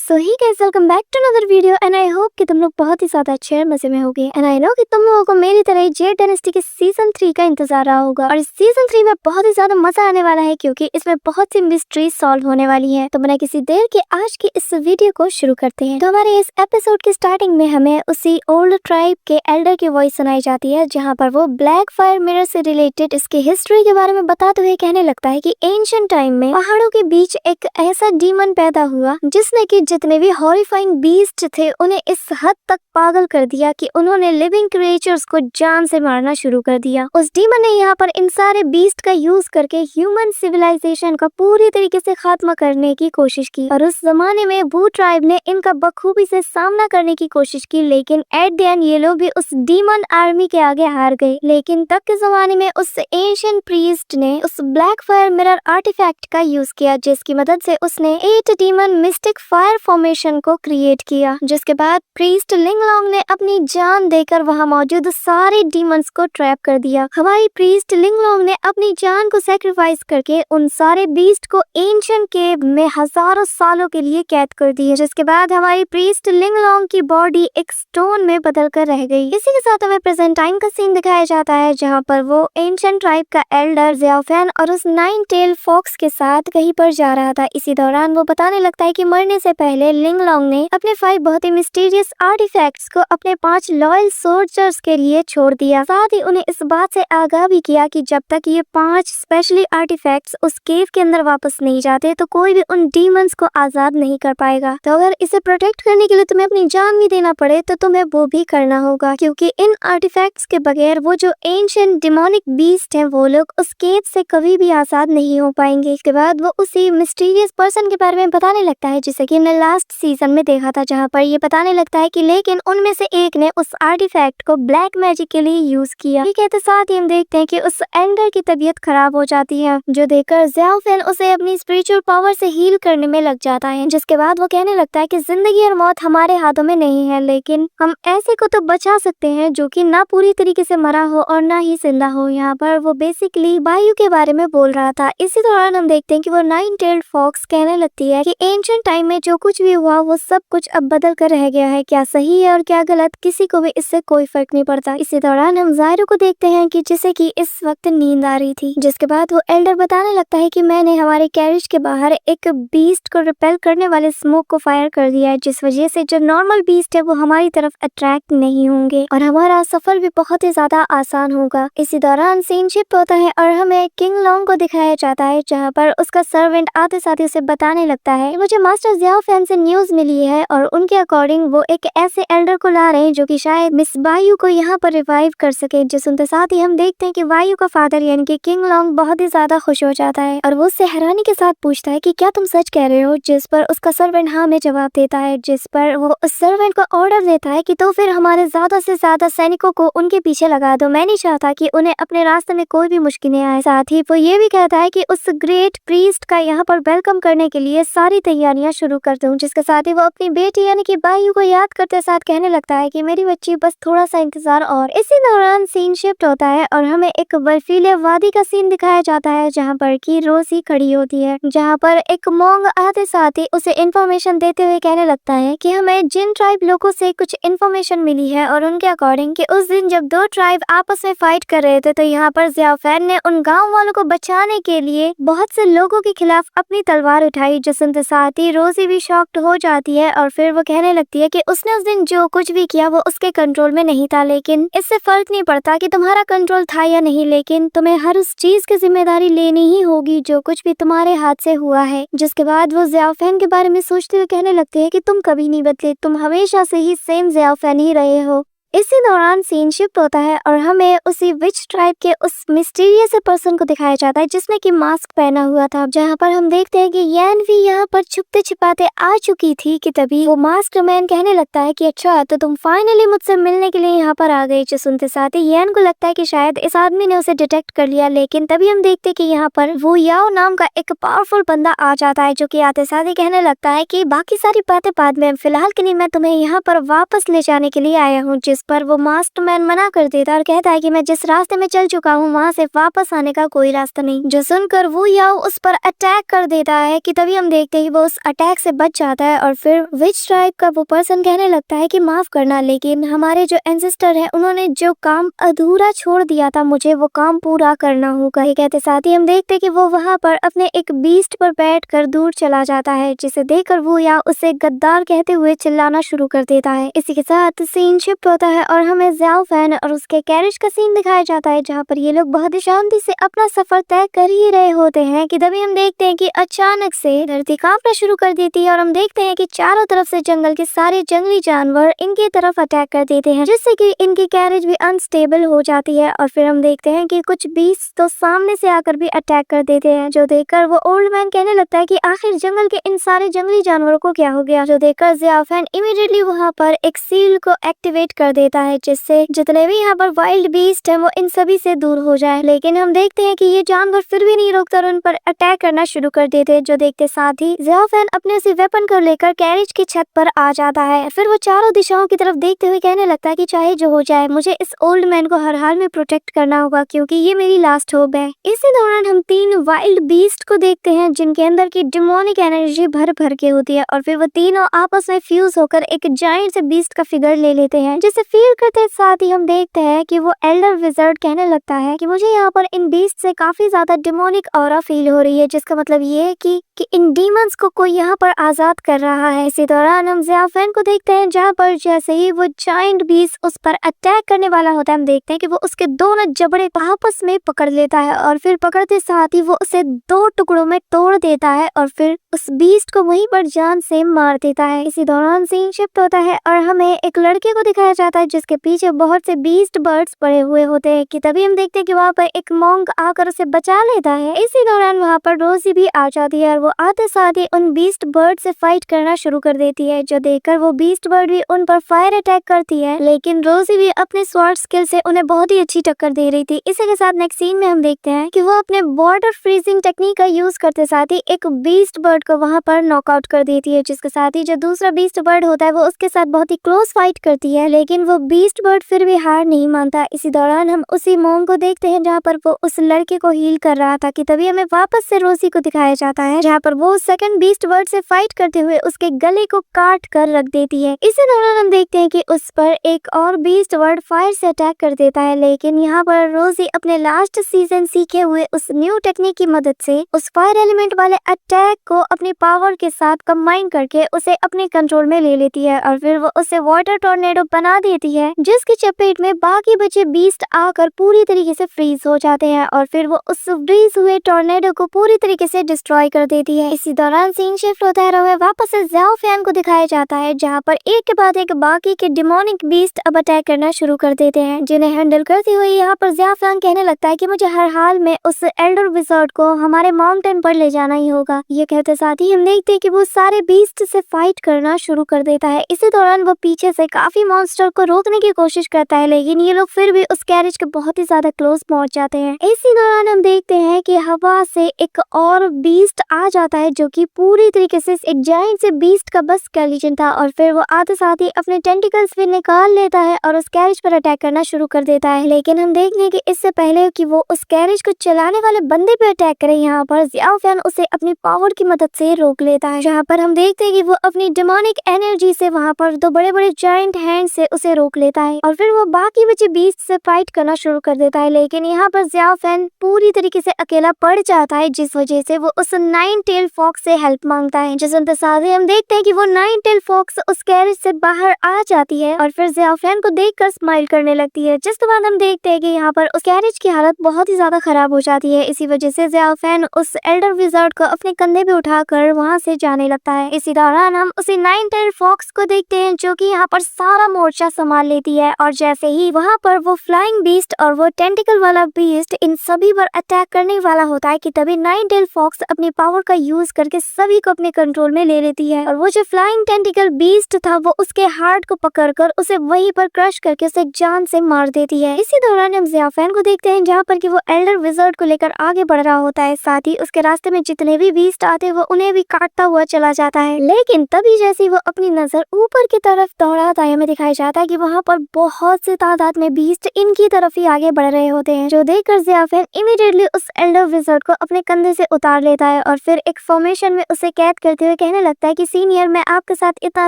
So hi guys, welcome back to another video and I hope कि तुम लोग बहुत ही ज्यादा अच्छे और मजे में होगे। एंड आई नो कि तुम लोगों को मेरी तरह ही जेड डायनेस्टी के सीजन 3 का इंतजार रहा होगा और इस सीजन 3 में बहुत ही ज्यादा मजा आने वाला है क्योंकि इसमें बहुत सी मिस्ट्री सॉल्व होने वाली है। तो बिना किसी देर के आज की इस वीडियो को शुरू करते हैं। तो हमारे इस एपिसोड की स्टार्टिंग में हमें उसी ओल्ड ट्राइब के एल्डर की वॉइस सुनाई जाती है, जहाँ पर वो ब्लैक फायर मिरर से रिलेटेड इसकी हिस्ट्री के बारे में बताते हुए कहने लगता है कि एंशिएंट टाइम में पहाड़ों के बीच एक ऐसा डीमन पैदा हुआ जिसने कि जितने भी हॉरिफाइंग बीस्ट थे उन्हें इस हद तक पागल कर दिया कि उन्होंने लिविंग क्रिएचर्स को जान से मारना शुरू कर दिया। उस डीमन ने यहाँ पर इन सारे बीस्ट का यूज करके ह्यूमन सिविलाइजेशन का पूरी तरीके से खात्मा करने की कोशिश की और उस जमाने में वू ट्राइब ने इनका बखूबी से सामना करने की कोशिश की, लेकिन एट द एंड ये लोग भी उस डीमन आर्मी के आगे हार गए। लेकिन तब के जमाने में उस एंशिएंट प्रीस्ट ने उस ब्लैक फायर मिरर आर्टिफैक्ट का यूज किया, जिसकी मदद से उसने 8 डीमन मिस्टिक फायर फॉर्मेशन को क्रिएट किया, जिसके बाद प्रीस्ट लिंगलोंग ने अपनी जान देकर वहां मौजूद सारे डीमंस को ट्रैप कर दिया। हमारी प्रीस्ट लिंगलोंग ने अपनी जान को सैक्रिफाइस करके उन सारे बीस्ट को एंशिएंट केव में हजारों सालों के लिए कैद कर दिया, जिसके बाद हमारी प्रीस्ट लिंगलोंग की बॉडी एक स्टोन में बदल कर रह गई। इसी के साथ हमें प्रेजेंट टाइम का सीन दिखाया जाता है, जहाँ पर वो एंशिएंट ट्राइब का एल्डर ज़्याओफेन और उस 9 टेल फॉक्स के साथ कहीं पर जा रहा था। इसी दौरान वो बताने लगता है कि मरने से पहले लिंगलोंग ने अपने 5 बहुत ही मिस्टीरियस आर्टिफैक्ट्स को अपने 5 लॉयल सोल्जर्स के लिए छोड़ दिया। साथ ही उन्हें इस बात से आगाह भी किया कि जब तक ये 5 स्पेशली आर्टिफैक्ट्स उस केव के अंदर वापस नहीं जाते तो कोई भी उन डीमंस को आजाद नहीं कर पाएगा। तो अगर इसे प्रोटेक्ट करने के लिए तुम्हें अपनी जान भी देना पड़े तो तुम्हें वो भी करना होगा, क्योंकि इन आर्टिफैक्ट्स के बगैर वो जो एंशिएंट डिमोनिक बीस्ट हैं वो लोग उस केव से कभी भी आजाद नहीं हो पाएंगे। इसके बाद वो उसी मिस्टीरियस पर्सन के बारे में बताने लगता है जिसे कि हमने लास्ट सीजन में देखा था, जहाँ पर ये बताने लगता है कि लेकिन उनमें से एक ने उस आर्टिफैक्ट को ब्लैक मैजिक के लिए यूज किया। ये कहते साथ ही हम देखते हैं कि उस एंडर की तबीयत खराब हो जाती है, जो देखकर ज़्याओफेन उसे अपनी स्पिरिचुअल पावर से हील करने में लग जाता है। जिसके बाद वो कहने लगता है कि जिंदगी और मौत हमारे हाथों में नहीं है, लेकिन हम ऐसे को तो बचा सकते हैं जो कि ना पूरी तरीके से मरा हो और ना ही जिंदा हो। यहाँ पर वो बेसिकली बायु के बारे में बोल रहा था। इसी दौरान हम देखते हैं कि वो 9 टेल्ड फॉक्स कहने लगती है कि एंशिएंट टाइम में जो कुछ भी हुआ वो सब कुछ अब बदल कर रह गया है, क्या सही है और क्या गलत किसी को भी इससे कोई फर्क नहीं पड़ता। इसी दौरान हम ज़ायरो को देखते हैं कि जिसे कि इस वक्त नींद आ रही थी। जिसके बाद वो एल्डर बताने लगता है कि मैंने हमारे कैरिज के बाहर एक बीस्ट को रिपेल करने वाले स्मोक को फायर कर दिया है, जिस वजह से जो नॉर्मल बीस्ट है वो हमारी तरफ अट्रैक्ट नहीं होंगे और हमारा सफर भी बहुत ही ज्यादा आसान होगा। इसी दौरान सीन शिफ्ट होता है और हमें किंग लोंग को दिखाया जाता है, जहाँ पर उसका सर्वेंट आते साथ ही उसे बताने लगता है मुझे मास्टर ज़्याओफेन से न्यूज मिली है और उनके अकॉर्डिंग वो एक ऐसे एल्डर को ला रहे हैं जो कि शायद मिस वायु को यहाँ पर रिवाइव कर सके। जो सुनते साथ ही हम देखते हैं कि वायु का फादर यानी कि किंग लोंग बहुत ही ज्यादा खुश हो जाता है और वो उससे हैरानी के साथ पूछता है कि क्या तुम सच कह रहे हो, जिस पर उसका सर्वेंट हाँ में जवाब देता है। जिस पर वो उस सर्वेंट को ऑर्डर देता है कि तो फिर हमारे ज्यादा से ज्यादा सैनिकों को उनके पीछे लगा दो, मैं नहीं चाहता कि उन्हें अपने रास्ते में कोई भी मुश्किलें आए। साथ ही वो ये भी कहता है कि उस ग्रेट प्रीस्ट का यहाँ पर वेलकम करने के लिए सारी तैयारियां शुरू कर दूं। जिसके साथ ही वो अपनी बेटी यानी कि वायु को याद करते साथ कहने लगता है कि मेरी बच्ची बस थोड़ा सा इंतजार और। इसी दौरान सीन शिफ्ट होता है और हमें एक बर्फीले वादी का सीन दिखाया जाता है, जहाँ पर की रोजी खड़ी होती है, जहाँ पर एक मोंग आते साथ ही उसे इंफॉर्मेशन देते हुए कहने लगता है कि हमें जिन ट्राइब लोगों से कुछ इंफॉर्मेशन मिली है और उनके अकॉर्डिंग कि उस दिन जब 2 ट्राइब आपस में फाइट कर रहे थे तो यहाँ पर ज़्याओफेन ने उन गांव वालों को बचाने के लिए बहुत से लोगों के खिलाफ अपनी तलवार उठाई। जो सुनते साथ ही रोजी भी शॉक्ड हो जाती है और फिर वो कहने लगती है कि उसने उस दिन जो कुछ भी किया वो उसके कंट्रोल में नहीं था, लेकिन इससे फर्क नहीं पड़ता कि तुम्हारा कंट्रोल था या नहीं, लेकिन तुम्हें हर उस चीज की जिम्मेदारी लेनी ही होगी जो कुछ भी तुम्हारे हाथ से हुआ है। जिसके बाद वो ज़्याओफेन के बारे में सोचते हुए कहने लगते हैं कि तुम कभी नहीं बदले, तुम हमेशा से ही सेम ज़्याओफेन ही रहे हो। इसी दौरान सीन शिफ्ट होता है और हमें उसी विच ट्राइब के उस मिस्टीरियस पर्सन को दिखाया जाता है जिसने कि मास्क पहना हुआ था, जहाँ पर हम देखते हैं कि यैन भी यहाँ पर छुपते छिपाते आ चुकी थी कि तभी वो मास्क मैन कहने लगता है कि अच्छा तो तुम फाइनली मुझसे मिलने के लिए यहाँ पर आ गई। जो सुनते साथ ही यैन को लगता है कि शायद इस आदमी ने उसे डिटेक्ट कर लिया, लेकिन तभी हम देखते हैं कि यहाँ पर वो याओ नाम का एक पावरफुल बंदा आ जाता है, जो कि आते साथ ही कहने लगता है कि बाकी सारी बातें बाद में, फिलहाल के लिए मैं तुम्हें यहाँ पर वापस ले जाने के लिए आया हूँ। जिस पर वो मास्टरमैन मना कर देता है और कहता है कि मैं जिस रास्ते में चल चुका हूँ वहाँ से वापस आने का कोई रास्ता नहीं। जो सुनकर वो याओ उस पर अटैक कर देता है कि तभी हम देखते हैं कि वो उस अटैक से बच जाता है और फिर विच ट्राइब का वो पर्सन कहने लगता है कि माफ करना, लेकिन हमारे जो एंसेस्टर है उन्होंने जो काम अधूरा छोड़ दिया था मुझे वो काम पूरा करना होगा। ये कहते साथ ही हम देखते हैं कि वो वहाँ पर अपने एक बीस्ट पर बैठकर दूर चला जाता है, जिसे देखकर वो या उसे गद्दार कहते हुए चिल्लाना शुरू कर देता है। इसी के साथ सीन शिफ्ट होता है और हमें ज़ियाओ फैन और उसके कैरेज का सीन दिखाया जाता है, जहाँ पर ये लोग बहुत ही शांति से अपना सफर तय कर ही रहे होते हैं कि तभी हम देखते हैं कि अचानक से धरती कांपना शुरू कर देती है और हम देखते हैं कि चारों तरफ से जंगल के सारे जंगली जानवर इनकी तरफ अटैक कर देते हैं, जिससे कि इनकी कैरेज भी अनस्टेबल हो जाती है। और फिर हम देखते हैं कि कुछ बीस्ट तो सामने से आकर भी अटैक कर देते हैं, जो देखकर वो ओल्ड मैन कहने लगता है कि आखिर जंगल के इन सारे जंगली जानवरों को क्या हो गया। जो देखकर ज़ियाओ फैन इमीडिएटली वहाँ पर एक सील को एक्टिवेट कर देता है, जिससे जितने भी यहाँ पर वाइल्ड बीस्ट है वो इन सभी से दूर हो जाए। लेकिन हम देखते हैं कि ये जानवर फिर भी नहीं रुकते और उन पर अटैक करना शुरू कर देते हैं। जो देखते साथ ही ज़ियाओ फैन अपने उसी वेपन को लेकर कैरेज की छत पर आ जाता है। फिर वो चारों दिशाओं की तरफ देखते हुए कहने लगता है कि चाहे जो हो जाए मुझे इस ओल्ड मैन को हर हाल में प्रोटेक्ट करना होगा, क्योंकि ये मेरी लास्ट होप है। इसी दौरान हम 3 वाइल्ड बीस्ट को देखते हैं जिनके अंदर की डिमोनिक एनर्जी भर भर के होती है और फिर वो तीनों आपस में फ्यूज होकर एक जायंट से बीस्ट का फिगर ले लेते हैं, जिसे फील करते साथ ही हम देखते हैं कि वो एल्डर विज़र्ड कहने लगता है कि मुझे यहाँ पर इन बीस्ट से काफी ज्यादा डिमोनिक ऑरा फील हो रही है, जिसका मतलब ये है कि इन डीमंस को कोई यहाँ पर आजाद कर रहा है। इसी दौरान हम ज़ियाओ फैन को देखते हैं, जहाँ पर जैसे ही वो जायंट बीस्ट उस पर अटैक करने वाला होता है हम देखते हैं कि वो उसके दोनों जबड़े आपस में पकड़ लेता है और फिर पकड़ते साथ ही वो उसे 2 टुकड़ों में तोड़ देता है और फिर उस बीस्ट को वहीं पर जान से मार देता है। इसी दौरान सीन शिफ्ट होता है और हमें एक लड़के को दिखाया जाता है जिसके पीछे बहुत से बीस्ट बर्ड्स पड़े हुए होते हैं कि तभी हम देखते हैं कि वहाँ पर एक मॉन्क आकर उसे बचा लेता है। इसी दौरान वहाँ पर रोजी भी आ जाती है और वो आते साथ ही उन बीस्ट बर्ड से फाइट करना शुरू कर देती है, जो देखकर वो बीस्ट बर्ड भी उन पर फायर अटैक करती है, लेकिन रोजी भी अपने स्वॉर्ड स्किल से उन्हें बहुत ही अच्छी टक्कर दे रही थी। इसी के साथ नेक्स्ट सीन में हम देखते हैं कि वो अपने बॉर्डर फ्रीजिंग टेक्निक का यूज करते साथ ही एक बीस्ट बर्ड को वहाँ पर नॉकआउट कर देती है, जिसके साथ ही जो दूसरा बीस्ट बर्ड होता है वो उसके साथ बहुत ही क्लोज फाइट करती है, लेकिन वो बीस्ट बर्ड फिर भी हार नहीं मानता। इसी दौरान हम उसी मॉन्क को देखते हैं जहाँ पर वो उस लड़के को हील कर रहा था कि तभी हमें वापस से रोजी को दिखाया जाता है, जहाँ पर वो सेकंड बीस्ट बर्ड से फाइट करते हुए उसके गले को काट कर रख देती है। इसी दौरान हम देखते हैं कि उस पर एक और बीस्ट बर्ड फायर से अटैक कर देता है, लेकिन यहाँ पर रोजी अपने लास्ट सीजन सीखे हुए उस न्यू टेक्निक की मदद से उस फायर एलिमेंट वाले अटैक को अपनी पावर के साथ कंबाइन करके उसे अपने कंट्रोल में ले लेती है और फिर वो उसे वाटर टॉर्नेडो बना देती है, जिसकी चपेट में बाकी बचे बीस्ट आकर पूरी तरीके से फ्रीज हो जाते हैं और फिर वो उस फ्रीज हुए टॉर्नेडो को पूरी तरीके से डिस्ट्रॉय कर देती है। इसी दौरान सीन शिफ्ट होता है और वापस से ज़ियाओ फैन को दिखाया जाता है, जहाँ पर एक के बाद एक बाकी के डिमोनिक बीस्ट अब अटैक करना शुरू कर देते हैं, जिन्हें हैंडल करते हुए यहाँ पर ज़ियाओ फैन कहने लगता है कि मुझे हर हाल में उस एल्डर विज़र्ड को हमारे माउंटेन पर ले जाना ही होगा। ये कहते साथ ही हम देखते हैं कि वो सारे बीस्ट से फाइट करना शुरू कर देता है। इसी दौरान वो पीछे से काफी मॉन्स्टर को रोकने की कोशिश करता है, लेकिन ये लोग फिर भी उस कैरेज के बहुत ही ज्यादा क्लोज पहुंच जाते हैं। इसी दौरान हम देखते हैं कि हवा से एक और बीस्ट आ जाता है, जो कि पूरी तरीके से एक जायंट से बीस्ट का बस स्केलेटन था और फिर वो आते साथ ही अपने टेंटिकल्स भी निकाल लेता है और उस कैरेज पर अटैक करना शुरू कर देता है। लेकिन हम देखते हैं कि इससे पहले कि वो उस कैरेज को चलाने वाले बंदे पे अटैक करे, यहाँ पर ज़ियाओ फैन उसे अपनी पावर की मदद से रोक लेता है, जहाँ पर हम देखते हैं कि वो अपनी डिमोनिक एनर्जी से वहाँ पर 2 बड़े बड़े जायंट हैंड से उसे रोक लेता है और फिर वो बाकी बचे बीस्ट से फाइट करना शुरू कर देता है। लेकिन यहाँ पर ज़ियाओ फैन पूरी तरीके से अकेला पड़ जाता है, जिस वजह से वो उस 9 टेल फॉक्स से हेल्प मांगता है, जिस साथ ही हम देखते हैं कि वो 9 टेल फॉक्स उस कैरेज से बाहर आ जाती है और फिर ज़ियाओ फैन को देखकर स्माइल करने लगती है, जिसके बाद हम देखते हैं कि यहाँ पर उस कैरेज की हालत बहुत ही ज्यादा खराब हो जाती है। इसी वजह से ज़ियाओ फैन उस एल्डर विज़र्ड को अपने कंधे पे उठाकर वहाँ से जाने लगता है। इसी दौरान हम उसी 9 टेल फॉक्स को देखते हैं, जो कि यहाँ पर सारा मोर्चा संभाल लेती है और जैसे ही वहाँ पर वो फ्लाइंग बीस्ट और वो टेंटिकल वाला बीस्ट इन सभी पर अटैक करने वाला होता है कि तभी 9 टेल फॉक्स अपनी पावर का यूज करके सभी को अपने कंट्रोल में ले लेती है और वो जो फ्लाइंग टेंटिकल बीस्ट था वो उसके हार्ट को पकड़कर उसे वहीं पर क्रश करके उसे जान से मार देती है। इसी दौरान हम ज़ियाफेन को देखते हैं जहाँ पर कि वो एल्डर विज़र्ड को लेकर आगे बढ़ रहा होता है। साथ ही उसके रास्ते में जितने भी बीस्ट आते हैं वो उन्हें भी काटता हुआ चला जाता है। लेकिन तभी जैसे वो अपनी नजर ऊपर की तरफ दौड़ाता है हमें दिखाई जाता है कि वहाँ पर बहुत से तादाद में बीस्ट इनकी तरफ ही आगे बढ़ रहे होते हैं, जो देखकर ज़ियाफेन इमीडिएटली उस एल्डर विज़र्ड को अपने कंधे से उतार लेता है और फिर एक फॉर्मेशन में उसे कैद करते हुए कहने लगता है कि सीनियर, मैं आपके साथ इतना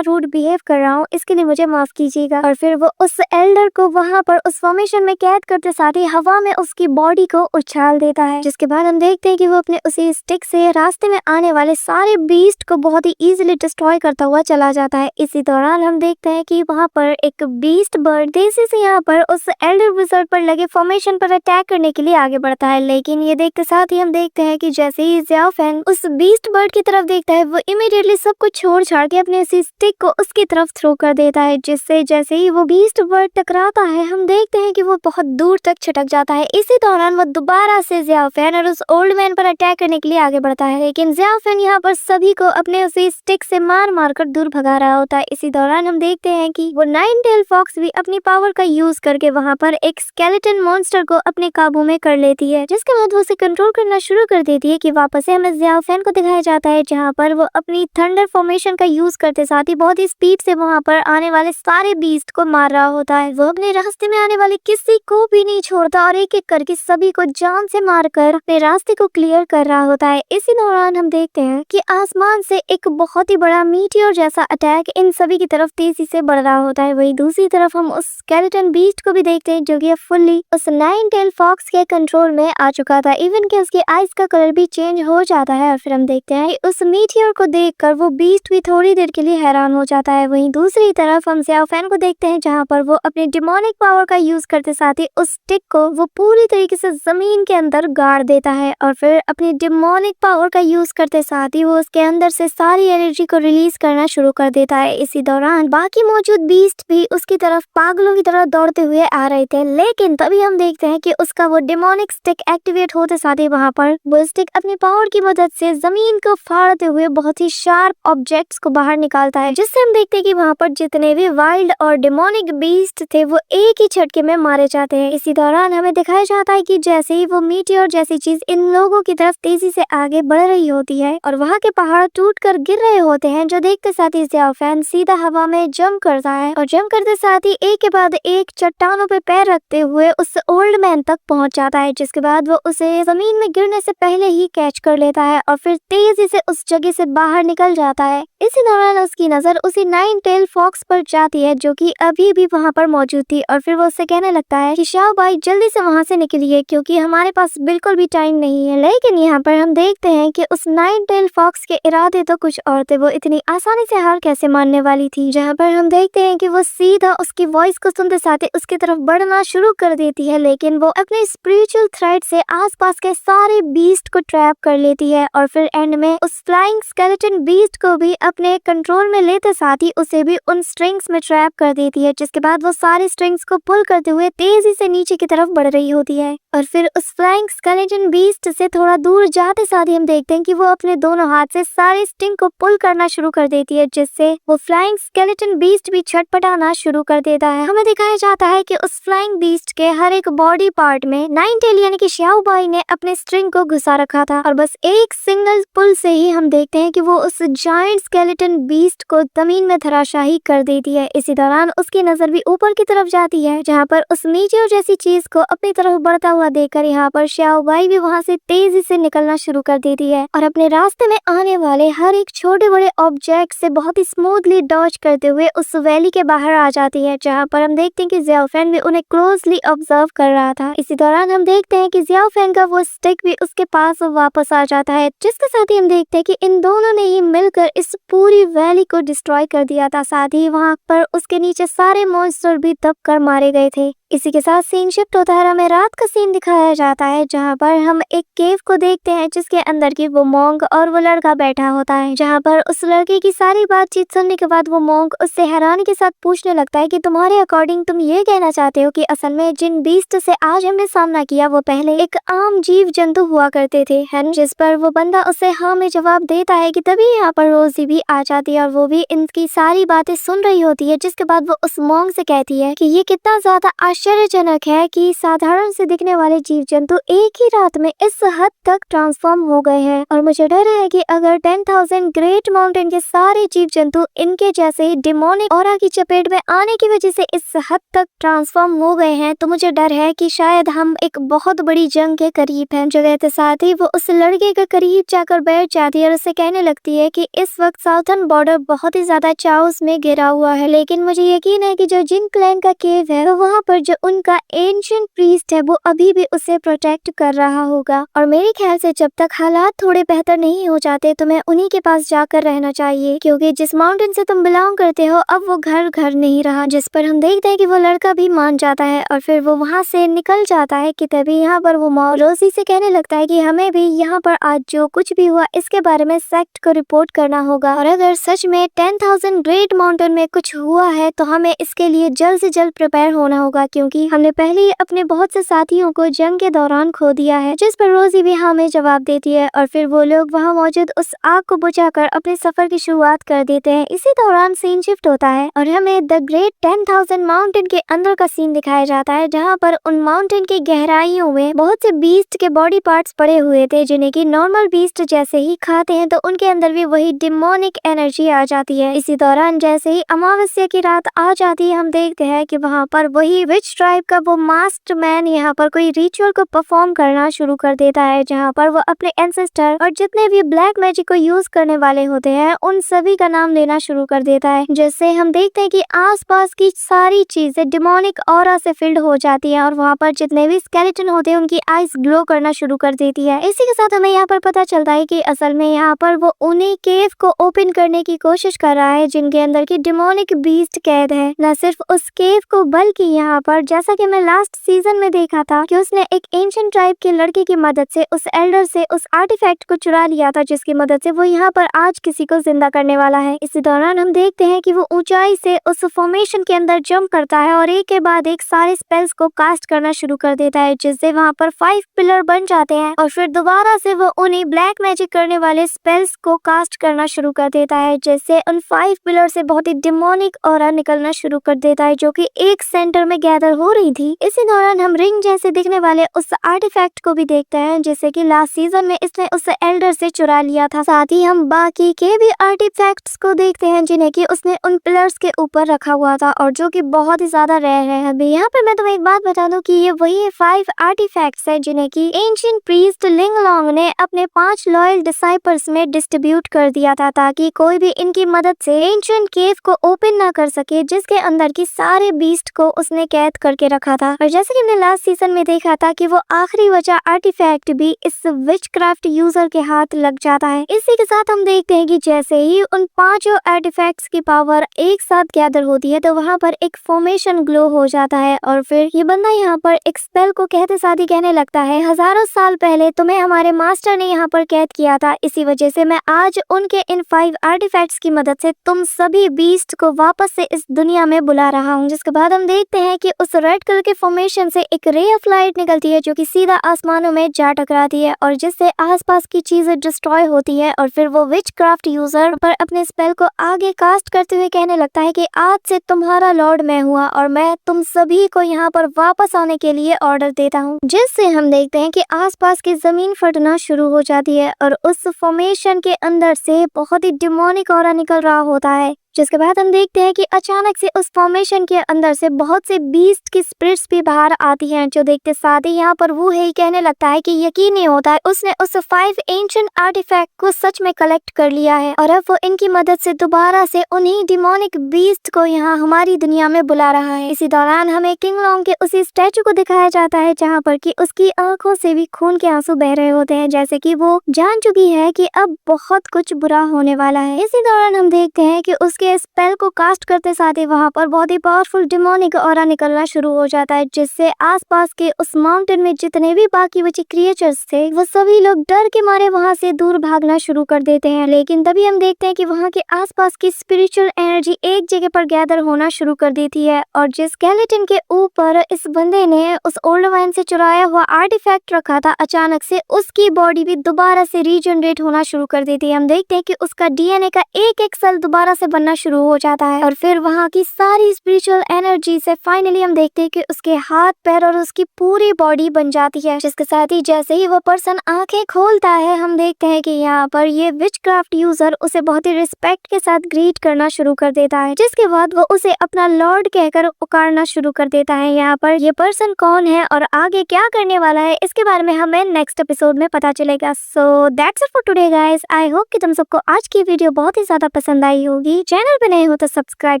रूड बिहेव कर रहा हूँ, इसके लिए मुझे माफ कीजिएगा। और फिर वो उस एल्डर को वहाँ पर उस फॉर्मेशन में कैद करते साथ ही हवा में उसकी बॉडी को उछाल देता है, जिसके बाद हम देखते हैं कि वो अपने उसी स्टिक से रास्ते में आने वाले सारे बीस्ट को बहुत ही इजीली डिस्ट्रॉय करता हुआ चला जाता है। इसी दौरान हम देखते हैं कि वहाँ पर एक बीस्ट बर्ड तेजी से यहाँ पर उस एल्डर विज़र्ड पर लगे फॉर्मेशन पर अटैक करने के लिए आगे बढ़ता है। लेकिन ये देखते साथ ही हम देखते हैं कि जैसे ही ज़ियाफेन उस बीस्ट बर्ड की तरफ देखता है वो इमीडिएटली सब कुछ छोड़ छाड़ के अपने उसी स्टिक को उसकी तरफ थ्रो कर देता है, जिससे जैसे ही वो बीस्ट बर्ड टकराता है हम देखते हैं कि वो बहुत दूर तक छिटक जाता है। इसी दौरान वो दोबारा से ज़ियाफेन और उस ओल्ड मैन पर अटैक करने के लिए आगे बढ़ता है, लेकिन ज़ियाफेन यहाँ पर सभी को अपने उसी स्टिक से मार मार कर दूर भगा रहा होता है। इसी दौरान हम देखते हैं कि वो नाइन टेल फॉक्स भी अपनी पावर का यूज करके वहाँ पर एक स्केलेटन मॉन्स्टर को अपने काबू में कर लेती है, जिसके बाद वो उसे कंट्रोल करना शुरू कर देती है कि वापस से हमें ज़ियाफेन को दिखाया जाता है जहाँ पर वो अपनी थंडर फॉर्मेशन का यूज करते साथ ही बहुत ही स्पीड से वहाँ पर आने वाले सारे बीस्ट को मार रहा होता है। वो अपने रास्ते में आने वाले किसी को भी नहीं छोड़ता और एक एक करके सभी को जान से मारकर अपने रास्ते को क्लियर कर रहा होता है। इसी दौरान हम देखते हैं कि आसमान से एक बहुत ही बड़ा मीटियोर जैसा अटैक इन सभी की तरफ तेजी से बढ़ रहा होता है। वही दूसरी तरफ हम उस स्केलेटन बीस्ट को भी देखते हैं जो कि फुल्ली उस नाइन टेल फॉक्स के कंट्रोल में आ चुका था, इवन कि उसके आइज का कलर भी चेंज हो जाता है। और फिर हम देखते हैं उस मीटियोर को देखकर वो बीस्ट भी थोड़ी देर के लिए हैरान हो जाता है। वहीं दूसरी तरफ हम ज़ियाफेन को देखते हैं जहाँ पर वो अपने डिमोनिक पावर का यूज करते साथ ही उस स्टिक को वो पूरी तरीके से जमीन के अंदर गाड़ देता है और फिर अपनी डिमोनिक पावर का यूज करते साथ ही वो उसके अंदर से सारी एनर्जी को रिलीज करना शुरू कर देता है। इसी दौरान बाकी मौजूद बीस्ट भी उसकी तरफ पागलों की तरह दौड़ते हुए आ रहे थे, लेकिन तभी हम देखते हैं कि उसका वो डिमोनिक स्टिक एक्टिवेट होते साथ ही वहाँ पर वो स्टिक अपनी पावर की मदद से जमीन को फाड़ते हुए बहुत ही शार्प ऑब्जेक्ट्स को बाहर निकालता है, जिससे हम देखते हैं कि वहाँ पर जितने भी वाइल्ड और डिमोनिक बीस्ट थे वो एक ही झटके में मारे जाते हैं। इसी दौरान हमें दिखाया जाता है कि जैसे ही वो मीटियोर जैसी चीज इन लोगों की तरफ तेजी से आगे बढ़ रही होती है और वहाँ के पहाड़ टूटकर गिर रहे होते हैं, जो देखते साथ ही ज़ियाफेन सीधा हवा में जंप करता है और जंप करते साथ ही एक के बाद एक चट्टानों पे पैर रखते हुए उस ओल्ड मैन तक पहुंच जाता है, जिसके बाद वो उसे जमीन में गिरने से पहले ही कैच कर लेता है और फिर तेजी से उस जगह से बाहर निकल जाता है। इसी दौरान उसकी नजर उसी नाइन टेल फॉक्स पर जाती है जो कि अभी भी वहाँ पर मौजूद थी और फिर वो उससे कहने लगता है कि शाओ भाई जल्दी से वहाँ से निकलिए क्योंकि हमारे पास बिल्कुल भी टाइम नहीं है। लेकिन यहाँ पर हम देखते हैं कि उस नाइन टेल फॉक्स के इरादे तो कुछ और थे, वो इतनी आसानी से हार कैसे मानने वाली थी। जहाँ पर हम देखते हैं कि वो सीधा उसकी वॉइस को सुनते साथ ही उसकी तरफ बढ़ना शुरू कर देती है, लेकिन वो अपने स्पिरिचुअल थ्रेड से आसपास के सारे बीस्ट को ट्रैप कर लेती है और फिर एंड में उस फ्लाइंग स्केलेटन बीस्ट को भी अपने कंट्रोल में लेते साथ ही उसे भी उन स्ट्रिंग्स में ट्रैप कर देती है, जिसके बाद वो सारे स्ट्रिंग्स को पुल करते हुए तेजी से नीचे की तरफ बढ़ रही होती है। और फिर उस फ्लाइंग स्केलेटन बीस्ट से थोड़ा दूर जाते साथ ही हम देखते हैं कि वो अपने दोनों हाथ से सारे स्ट्रिंग को पुल करना शुरू कर देती है, जिससे वो फ्लाइंग स्केलेटन बीस्ट भी छटपटाना शुरू कर देता है। हमें दिखाया जाता है कि उस फ्लाइंग बीस्ट के हर एक बॉडी पार्ट में नाइन टेल यानी कि शाओ बाई ने अपने स्ट्रिंग को घुसा रखा था और बस एक सिंगल पुल से ही हम देखते हैं कि वो उस जायंट स्केलेटन बीस्ट को जमीन में धराशाही कर देती है। इसी दौरान उसकी नजर भी ऊपर की तरफ जाती है जहाँ पर उस मीटियोर जैसी चीज को अपनी तरफ बढ़ता हुआ देखकर यहाँ पर शाओ बाई भी वहाँ से तेजी से निकलना शुरू कर देती है और अपने रास्ते में आने वाले हर एक छोटे बड़े ऑब्जेक्ट से बहुत ही स्मूथली डॉज करते हुए उस वैली के बाहर आ जाती है, जहाँ पर हम देखते हैं कि ज़ियाफेन भी उन्हें क्लोजली ऑब्जर्व कर रहा था। इसी दौरान हम देखते हैं कि ज़ियाफेन का वो स्टिक भी उसके पास वापस आ जाता है, जिसके साथ ही हम देखते हैं कि इन दोनों ने ही मिलकर इस पूरी वैली को डिस्ट्रॉय कर दिया था। साथ ही वहाँ पर उसके नीचे सारे मॉन्स्टर भी दब कर मारे गए थे। इसी के साथ सीन शिफ्ट होता है, हमें रात का सीन दिखाया जाता है जहाँ पर हम एक केव को देखते हैं जिसके अंदर की वो मॉन्क और वो लड़का बैठा होता है, जहाँ पर उस लड़के की सारी बातचीत सुनने के बाद वो मॉन्क उससे हैरानी के साथ पूछने लगता है कि तुम्हारे अकॉर्डिंग तुम ये कहना चाहते हो कि असल में जिन बीस्ट से आज हमने सामना किया वो पहले एक आम जीव जंतु हुआ करते थे, है ना? जिस पर वो बंदा उससे हाँ में जवाब देता है कि तभी यहाँ पर रोजी भी आ जाती है और वो भी इनकी सारी बातें सुन रही होती है, जिसके बाद वो उस मॉन्क से कहती है कि ये कितना ज्यादा आश्चर्यजनक है कि साधारण से दिखने वाले जीव जंतु एक ही रात में इस हद तक ट्रांसफॉर्म हो गए हैं और मुझे डर है कि अगर 10,000 ग्रेट माउंटेन के सारे जीव जंतु इनके जैसे ही डिमोनिक ऑरा की चपेट में आने की वजह से इस हद तक ट्रांसफॉर्म हो गए हैं तो मुझे डर है कि शायद हम एक बहुत बड़ी जंग के करीब हैं। जो कहते साथ ही वो उस लड़के के करीब जाकर बैठ जाती है और उससे कहने लगती है कि इस वक्त साउथर्न बॉर्डर बहुत ही ज्यादा चाउस में घिरा हुआ है, लेकिन मुझे यकीन है कि जो जिन क्लैन का केव है वहाँ पर जो उनका एंशिएंट प्रीस्ट है वो अभी भी उसे प्रोटेक्ट कर रहा होगा और मेरे ख्याल से जब तक हालात थोड़े बेहतर नहीं हो जाते तुम्हें उन्हीं के पास जाकर रहना चाहिए, क्योंकि जिस माउंटेन से तुम बिलोंग करते हो अब वो घर नहीं रहा। जिस पर हम देखते हैं कि वो लड़का भी मान जाता है और फिर वो वहाँ से निकल जाता है कि तभी यहाँ पर वो रोजी से कहने लगता है कि हमें भी यहाँ पर आज जो कुछ भी हुआ इसके बारे में सेक्ट को रिपोर्ट करना होगा और अगर सच में 10,000 ग्रेट माउंटेन में कुछ हुआ है तो हमें इसके लिए जल्द से जल्द प्रिपेयर होना होगा, क्योंकि हमने पहले ही अपने बहुत से साथियों को जंग के दौरान खो दिया है। जिस पर रोजी भी हाँ में जवाब देती है और फिर वो लोग वहाँ मौजूद उस आग को बुझाकर अपने सफर की शुरुआत कर देते हैं। इसी दौरान सीन शिफ्ट होता है और हमें द ग्रेट 10,000 माउंटेन के अंदर का सीन दिखाया जाता है, जहाँ पर उन माउंटेन की गहराइयों में बहुत से बीस्ट के बॉडी पार्ट्स पड़े हुए थे जिन्हें की नॉर्मल बीस्ट जैसे ही खाते हैं तो उनके अंदर भी वही डिमोनिक एनर्जी आ जाती है। इसी दौरान जैसे ही अमावस्या की रात आ जाती है हम देखते हैं कि वहाँ पर वही विच ट्राइब का वो मास्टर मैन यहाँ पर कोई रिचुअल को परफॉर्म करना शुरू कर देता है, जहाँ पर वो अपने एंसेस्टर और जितने भी ब्लैक मैजिक को यूज करने वाले होते हैं उन सभी का नाम लेना शुरू कर देता है, जिससे हम देखते हैं कि आसपास की सारी चीजें डिमोनिक ऑरा से फिल्ड हो जाती है और वहाँ पर जितने भी स्केलेटन होते हैं उनकी आइज ग्लो करना शुरू कर देती है। इसी के साथ हमें यहाँ पर पता चलता है कि असल में यहाँ पर वो उन्हीं केव को ओपन करने की कोशिश कर रहा है जिनके अंदर की डिमोनिक बीस्ट कैद है। न सिर्फ उस केव को बल्कि यहाँ पर जैसा कि मैं लास्ट सीजन में देखा था कि उसने एक एंशिएंट ट्राइब के लड़के की मदद से उस एल्डर से उस आर्टिफैक्ट को चुरा लिया था, जिसकी मदद से वो यहाँ पर आज किसी को जिंदा करने वाला है। इसी दौरान हम देखते हैं कि वो ऊंचाई से उस फॉर्मेशन के अंदर जंप करता है और एक के बाद एक सारे स्पेल्स को कास्ट करना शुरू कर देता है, जिससे वहाँ पर 5 पिलर बन जाते हैं और फिर दोबारा से वो उन्हीं ब्लैक मैजिक करने वाले स्पेल्स को कास्ट करना शुरू कर देता है, जिससे उन 5 पिलर से बहुत ही डिमोनिक ऑरा निकलना शुरू कर देता है जो कि एक सेंटर में गैदर हो रही थी। इसी दौरान हम रिंग जैसे दिखने वाले उस आर्टिफैक्ट को भी देखते हैं जिसे कि लास्ट सीजन में इसने उस एल्डर से चुरा लिया था। साथ ही हम बाकी के भी आर्टिफैक्ट्स को देखते हैं जिन्हें कि उसने उन पिलर्स के ऊपर रखा हुआ था और जो कि बहुत ही ज्यादा रेयर है। अभी यहाँ पर मैं तुम्हें एक बात बता दूं कि ये वही 5 आर्टिफैक्ट्स है जिन्हें कि एंशिएंट प्रीस्ट लिंगलोंग ने अपने 5 लॉयल डिसाइपल्स में डिस्ट्रीब्यूट कर दिया था ताकि कोई भी इनकी मदद से एंशिएंट केव को ओपन ना कर सके, जिसके अंदर की सारे बीस्ट को उसने कैद करके रखा था। और जैसे कि हमने लास्ट सीजन में देखा था कि वो आखिरी बचा आर्टिफैक्ट भी इस विचक्राफ्ट यूजर के हाथ लग जाता है। इसी के साथ हम देखते हैं कि जैसे ही उन 5 आर्टिफैक्ट्स की पावर एक साथ गैदर होती है तो वहाँ पर एक फॉर्मेशन ग्लो हो जाता है और फिर ये बंदा यहाँ पर एक स्पेल को कहते साथ ही कहने लगता है, हजारों साल पहले तुम्हें हमारे मास्टर ने यहाँ पर कैद किया था, इसी वजह से मैं आज उनके इन 5 आर्टिफैक्ट्स की मदद से तुम सभी बीस्ट को वापस से इस दुनिया में बुला रहा हूँ। जिसके बाद हम देखते हैं कि उस रेड कलर के फॉर्मेशन से एक रे ऑफ लाइट निकलती है जो कि सीधा आसमानों में जा टकराती है और जिससे आसपास की चीजें डिस्ट्रॉय होती है और फिर वो विचक्राफ्ट यूजर पर अपने स्पेल को आगे कास्ट करते हुए कहने लगता है कि आज से तुम्हारा लॉर्ड मैं हुआ और मैं तुम सभी को यहाँ पर वापस आने के लिए ऑर्डर देता हूँ। जिससे हम देखते हैं कि आसपास की जमीन फटना शुरू हो जाती है और उस फॉर्मेशन के अंदर से बहुत ही डिमोनिक ऑरा निकल रहा होता है। जिसके बाद हम देखते हैं कि अचानक से उस फॉर्मेशन के अंदर से बहुत से बीस्ट की स्पिरिट्स भी बाहर आती हैं, जो देखते साथ ही यहाँ पर वो है कहने लगता है कि यकीन नहीं होता है उसने उस 5 एंशिएंट आर्टिफैक्ट को सच में कलेक्ट कर लिया है और अब वो इनकी मदद से दोबारा से उन्हीं डिमोनिक बीस्ट को यहाँ हमारी दुनिया में बुला रहा है। इसी दौरान हमें किंगलोंग के उसी स्टैचू को दिखाया जाता है जहाँ पर कि उसकी आंखों से भी खून के आंसू बह रहे होते हैं, जैसे कि वो जान चुकी है कि अब बहुत कुछ बुरा होने वाला है। इसी दौरान हम देखते हैं कि उसके उसके स्पेल को कास्ट करते साथ ही वहाँ पर बहुत ही पावरफुल डिमोनिक ऑरा निकलना शुरू हो जाता है, जिससे आसपास के उस माउंटेन में जितने भी बाकी बचे क्रिएचर्स थे वो सभी लोग डर के मारे वहाँ से दूर भागना शुरू कर देते हैं। लेकिन तभी हम देखते हैं कि वहाँ के आसपास की स्पिरिचुअल एनर्जी एक जगह पर गैदर होना शुरू कर देती है और जिस स्केलेटन के ऊपर इस बंदे ने उस ओल्ड मैन से चुराया हुआ आर्टिफैक्ट रखा था, अचानक से उसकी बॉडी भी दोबारा से रीजनरेट होना शुरू कर देती है। हम देखते हैं कि उसका डीएनए का एक एक सेल दोबारा से बनना शुरू हो जाता है और फिर वहाँ की सारी स्पिरिचुअल एनर्जी से फाइनली हम देखते हैं कि उसके हाथ पैर और उसकी पूरी बॉडी बन जाती है, जिसके साथ ही जैसे ही वो पर्सन आंखें खोलता है हम देखते हैं कि यहाँ पर ये विचक्राफ्ट यूजर उसे बहुत ही रिस्पेक्ट के साथ ग्रीट करना शुरू कर देता है, जिसके बाद वो उसे अपना लॉर्ड कहकर पुकारना शुरू कर देता है। यहाँ पर ये पर्सन कौन है और आगे क्या करने वाला है इसके बारे में हमें नेक्स्ट एपिसोड में पता चलेगा। So that's it for today guys. I hope कि तुम सबको आज की वीडियो बहुत ही ज्यादा पसंद आई होगी। चैनल पे नए हो तो सब्सक्राइब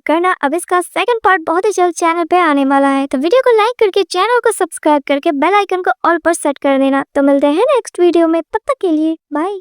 करना, अब इसका सेकंड पार्ट बहुत ही जल्द चैनल पे आने वाला है, तो वीडियो को लाइक करके चैनल को सब्सक्राइब करके बेल आइकन को ऑल पर सेट कर देना। तो मिलते हैं नेक्स्ट वीडियो में, तब तक के लिए बाय।